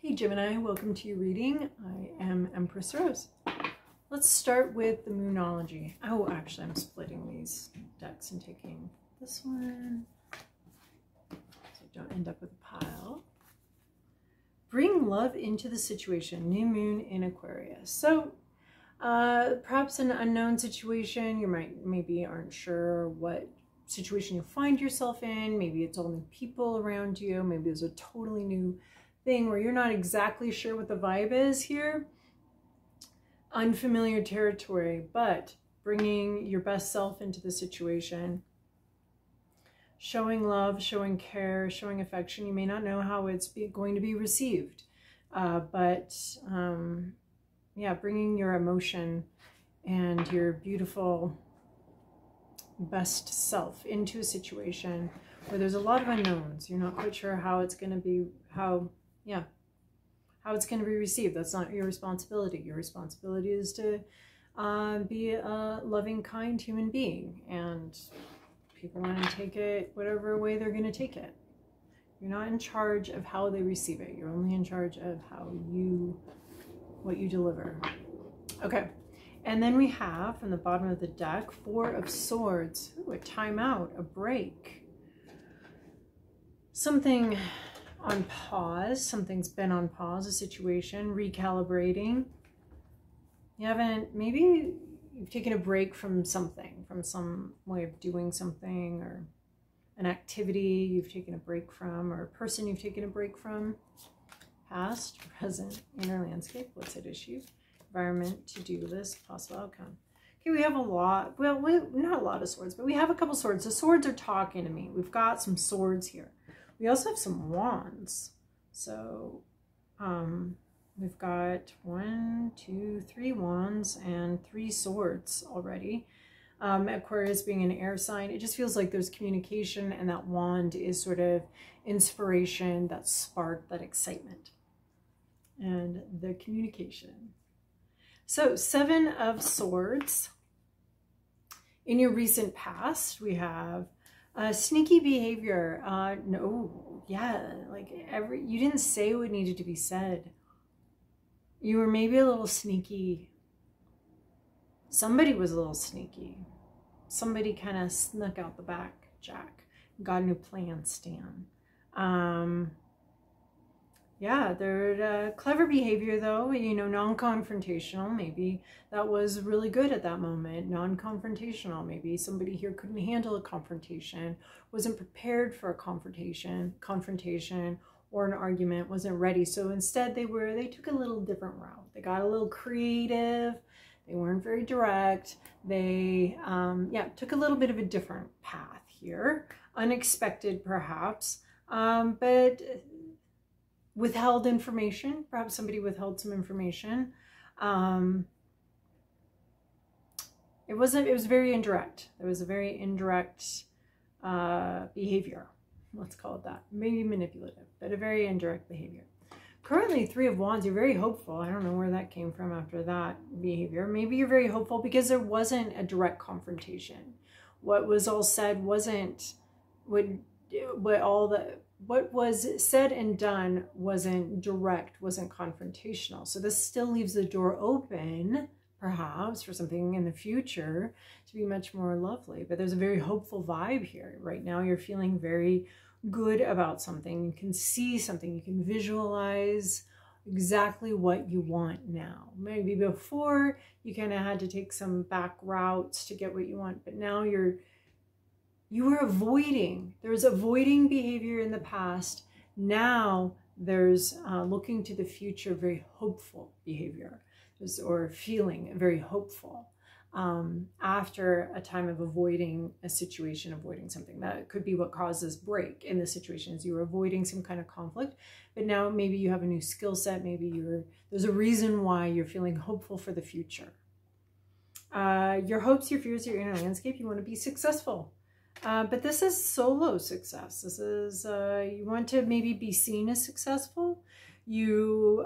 Hey Gemini, welcome to your reading. I am Empress Rose. Let's start with the Moonology. Oh, actually I'm splitting these decks and taking this one so I don't end up with a pile. Bring love into the situation, new moon in Aquarius. So perhaps an unknown situation, you maybe aren't sure what situation you find yourself in. Maybe it's all new people around you. Maybe there's a totally new thing where you're not exactly sure what the vibe is here. Unfamiliar territory, but bringing your best self into the situation. Showing love, showing care, showing affection. You may not know how it's going to be received, but yeah, bringing your emotion and your beautiful best self into a situation where there's a lot of unknowns. You're not quite sure how it's going to be, how it's going to be received. That's not your responsibility. Your responsibility is to be a loving, kind human being, and people want to take it whatever way they're going to take it. You're not in charge of how they receive it. You're only in charge of what you deliver. Okay. And then we have, from the bottom of the deck, Four of Swords. Ooh, a timeout, a break. Something on pause. Something's been on pause, a situation, recalibrating. Maybe you've taken a break from something, from some way of doing something, or an activity you've taken a break from, or a person you've taken a break from. Past, present, inner landscape. What's at issue? Environment, to-do list, possible outcome. Okay, we have a lot, well, not a lot of swords, but we have a couple swords. The swords are talking to me. We've got some swords here. We also have some wands. So we've got 1, 2, 3 wands and 3 swords already. Aquarius being an air sign, it just feels like there's communication, and that wand is sort of inspiration, that spark, that excitement, and the communication. So 7 of Swords. In your recent past, we have sneaky behavior. You didn't say what needed to be said. You were maybe a little sneaky. Somebody was a little sneaky. Somebody kind of snuck out the back, Jack. Got a new plan, Stan. Yeah, they're clever behavior though, non-confrontational. Maybe that was really good at that moment. Non-confrontational. Maybe somebody here couldn't handle a confrontation, wasn't prepared for a confrontation or an argument, wasn't ready. So instead they took a little different route. They got a little creative. They weren't very direct. They, took a little bit of a different path here. Unexpected perhaps, but withheld information. Perhaps somebody withheld some information. It was very indirect. There was a very indirect behavior. Let's call it that. Maybe manipulative, but a very indirect behavior. Currently, 3 of Wands, you're very hopeful. I don't know where that came from after that behavior. Maybe you're very hopeful because there wasn't a direct confrontation. What was all said wasn't what was said and done wasn't direct, wasn't confrontational. So this still leaves the door open, perhaps, for something in the future to be much more lovely. But there's a very hopeful vibe here. Right now you're feeling very good about something. You can see something. You can visualize exactly what you want now. Maybe before you kind of had to take some back routes to get what you want, but now you were avoiding. There was avoiding behavior in the past. Now there's looking to the future, very hopeful behavior, or feeling very hopeful after a time of avoiding a situation, avoiding something. That could be what causes break in the situations. You were avoiding some kind of conflict, but now maybe you have a new skill set. Maybe there's a reason why you're feeling hopeful for the future. Your hopes, your fears, your inner landscape, you want to be successful. But this is solo success. This is, you want to maybe be seen as successful. You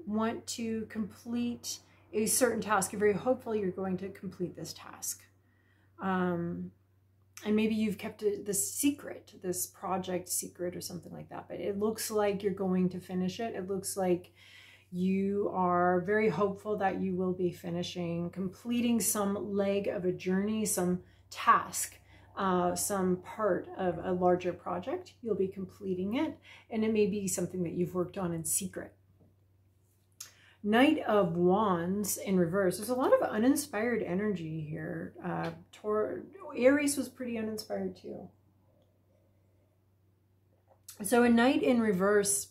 want to complete a certain task. You're very hopeful you're going to complete this task. And maybe you've kept this secret, this project secret or something like that, but it looks like you're going to finish it. It looks like you are very hopeful that you will be completing some leg of a journey, some task, some part of a larger project. You'll be completing it, and it may be something that you've worked on in secret. Knight of Wands in reverse. There's a lot of uninspired energy here. Aries was pretty uninspired too. So a Knight in reverse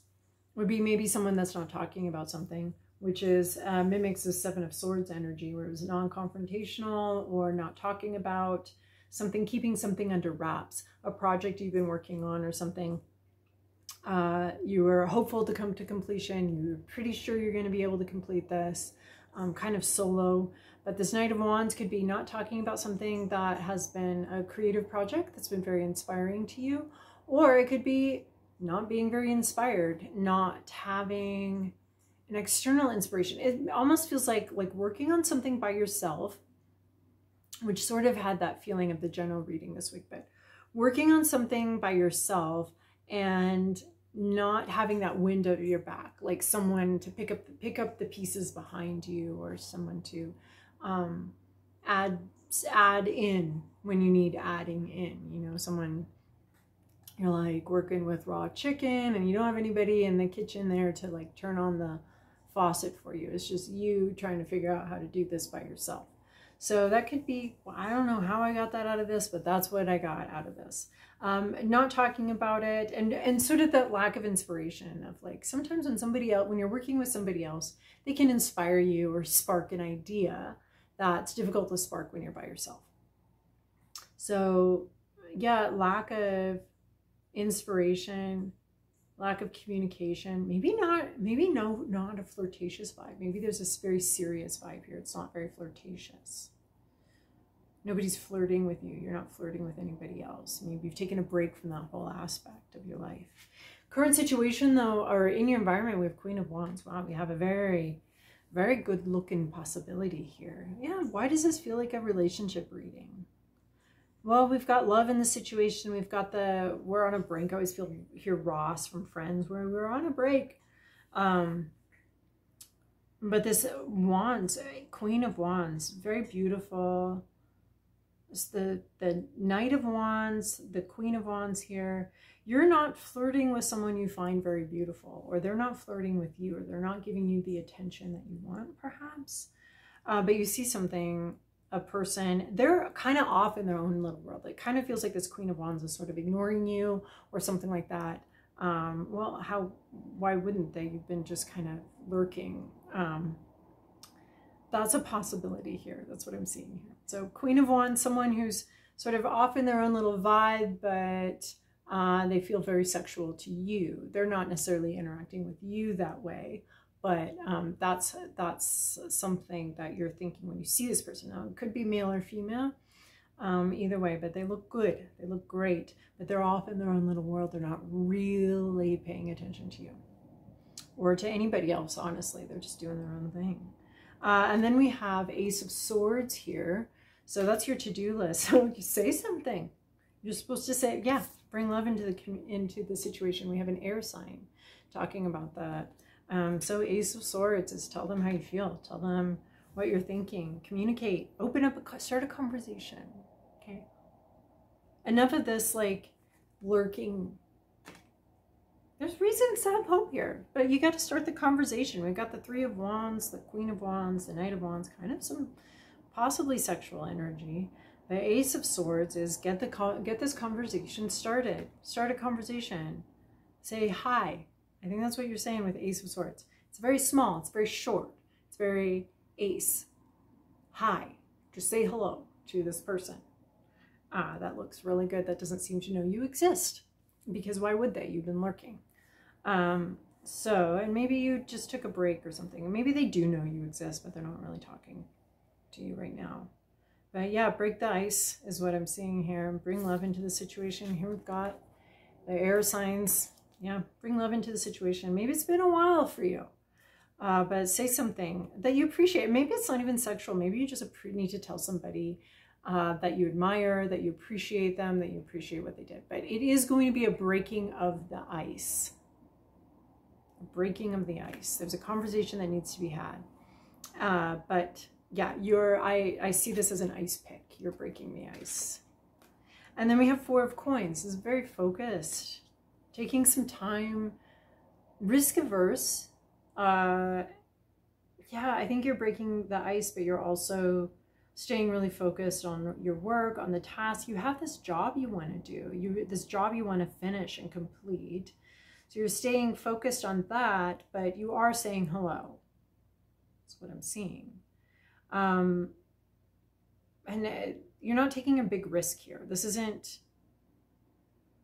would be maybe someone that's not talking about something, which is mimics the Seven of Swords energy, where it was non-confrontational or not talking about something, keeping something under wraps, a project you've been working on or something. You were hopeful to come to completion. You're pretty sure you're going to be able to complete this, kind of solo. But this Knight of Wands could be not talking about something that has been a creative project that's been very inspiring to you, or it could be not being very inspired, not having an external inspiration. It almost feels like working on something by yourself, which sort of had that feeling of the general reading this week, but working on something by yourself and not having that wind at your back, like someone to pick up the pieces behind you, or someone to add in when you need adding in, you know, someone, you're like working with raw chicken and you don't have anybody in the kitchen there to like turn on the faucet for you. It's just you trying to figure out how to do this by yourself. So that could be, well, I don't know how I got that out of this, but that's what I got out of this. Not talking about it, and sort of that lack of inspiration of like, sometimes when somebody else, when you're working with somebody else, they can inspire you or spark an idea that's difficult to spark when you're by yourself. So yeah, lack of inspiration, lack of communication, maybe not a flirtatious vibe. Maybe there's this very serious vibe here. It's not very flirtatious. Nobody's flirting with you. You're not flirting with anybody else. Maybe you've taken a break from that whole aspect of your life. Current situation though, or in your environment, we have Queen of Wands. Wow, we have a very, very good looking possibility here. Yeah, why does this feel like a relationship reading? Well, we've got love in the situation. We've got we're on a break. I always hear Ross from Friends, where we're on a break. But this Wands, Queen of Wands, very beautiful. It's the Knight of Wands, the Queen of Wands here. You're not flirting with someone you find very beautiful, or they're not flirting with you, or they're not giving you the attention that you want, perhaps. But you see something, a person, they're kind of off in their own little world. It kind of feels like this Queen of Wands is sort of ignoring you or something like that. Well, why wouldn't they? You've been just kind of lurking. That's a possibility here. That's what I'm seeing here. So Queen of Wands, someone who's sort of off in their own little vibe, but they feel very sexual to you. They're not necessarily interacting with you that way, but that's something that you're thinking when you see this person. Now, it could be male or female, either way, but they look good. They look great, but they're off in their own little world. They're not really paying attention to you or to anybody else, honestly. They're just doing their own thing. And then we have Ace of Swords here. So that's your to-do list. So you say something. You're supposed to say, yeah, bring love into the situation. We have an air sign talking about that. So Ace of Swords is tell them how you feel. Tell them what you're thinking. Communicate. Open up, start a conversation. Okay. Enough of this like lurking. There's reasons to have hope here, but you got to start the conversation. We've got the Three of Wands, the Queen of Wands, the Knight of Wands, kind of some possibly sexual energy. The Ace of Swords is get this conversation started. Start a conversation. Say hi. I think that's what you're saying with Ace of Swords. It's very small. It's very short. It's very ace. Hi. Just say hello to this person. That looks really good. That doesn't seem to know you exist. Because why would they? You've been lurking. And maybe you just took a break or something. And maybe they do know you exist, but they're not really talking to you right now. But yeah, break the ice is what I'm seeing here. Bring love into the situation. Here we've got the air signs. Yeah, bring love into the situation. Maybe it's been a while for you. But say something that you appreciate. Maybe it's not even sexual. Maybe you just need to tell somebody that you admire, that you appreciate them, that you appreciate what they did. But it is going to be a breaking of the ice. A breaking of the ice. There's a conversation that needs to be had. But yeah, I see this as an ice pick. You're breaking the ice. And then we have 4 of coins. This is very focused. Taking some time. Risk averse. Yeah, I think you're breaking the ice, but you're also staying really focused on your work, on the task. You have this job you want to do. This job you want to finish and complete. So you're staying focused on that, but you are saying hello. That's what I'm seeing. And you're not taking a big risk here. This isn't,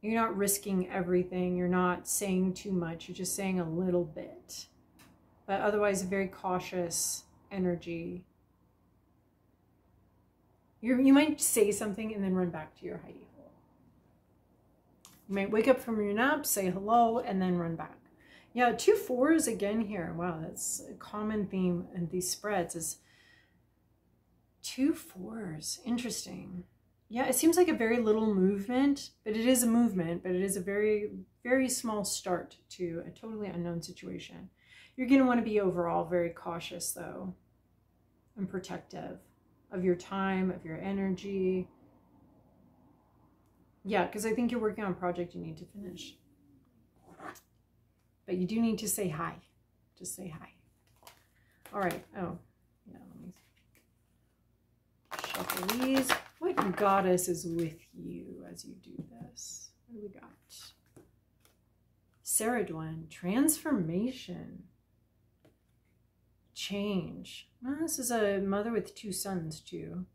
you're not risking everything. You're not saying too much. You're just saying a little bit. But otherwise, a very cautious energy. You might say something and then run back to your hidey hole. You might wake up from your nap, say hello, and then run back. Yeah, 2 4s again here. Wow, that's a common theme in these spreads is 2 4s. Interesting. Yeah, it seems like a very little movement, but it is a movement, but it is a very, very small start to a totally unknown situation. You're going to want to be overall very cautious, though, and protective of your time, of your energy. Yeah, because I think you're working on a project you need to finish. But you do need to say hi. Just say hi. All right. Oh, yeah, let me shuffle these. What goddess is with you as you do this? What do we got? Saradwin, transformation. Change. Well, this is a mother with 2 sons too.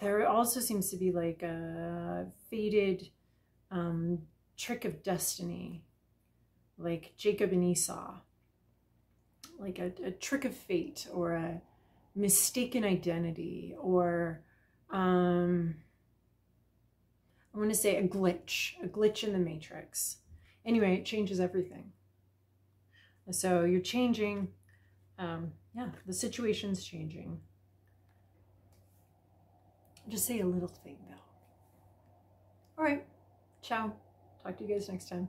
There also seems to be like a fated trick of destiny, like Jacob and Esau, like a trick of fate or a mistaken identity, or I want to say a glitch in the matrix. Anyway, it changes everything. So you're changing. Yeah, the situation's changing. Just say a little thing though. All right, ciao. Talk to you guys next time.